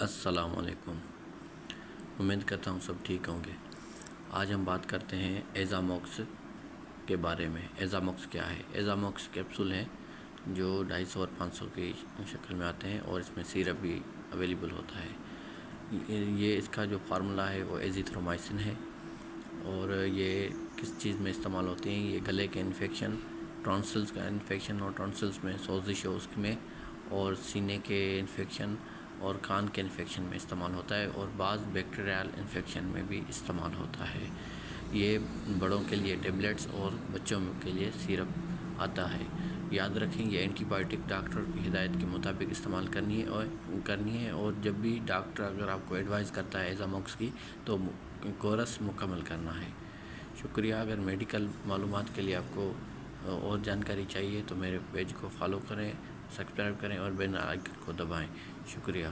السلام علیکم۔ امید کرتا ہوں سب ٹھیک ہوں گے۔ آج ہم بات کرتے ہیں ایزاموکس کے بارے میں۔ ایزاموکس کیا ہے؟ ایزاموکس کیپسول ہیں جو 250 اور 500 کی شکل میں آتے ہیں اور اس میں سیرپ بھی اویلیبل ہوتا ہے۔ یہ اس کا جو فارمولا ہے وہ ایزیتھرومائسن ہے، اور یہ کس چیز میں استعمال ہوتے ہیں؟ یہ گلے کے انفیکشن، ٹونسلز کا انفیکشن اور ٹونسلز میں سوزش ہو اس میں، اور سینے کے انفیکشن اور کان کے انفیکشن میں استعمال ہوتا ہے، اور بعض بیکٹیریل انفیکشن میں بھی استعمال ہوتا ہے۔ یہ بڑوں کے لیے ٹیبلٹس اور بچوں کے لیے سیرپ آتا ہے۔ یاد رکھیں یہ اینٹی بائیوٹک ڈاکٹر کی ہدایت کے مطابق استعمال کرنی ہے، اور جب بھی ڈاکٹر اگر آپ کو ایڈوائز کرتا ہے ایزاموکس کی تو کورس مکمل کرنا ہے۔ شکریہ۔ اگر میڈیکل معلومات کے لیے آپ کو اور جانکاری چاہیے تو میرے پیج کو فالو کریں، سبسکرائب کریں اور بیل آئیکن کو دبائیں۔ شکریہ۔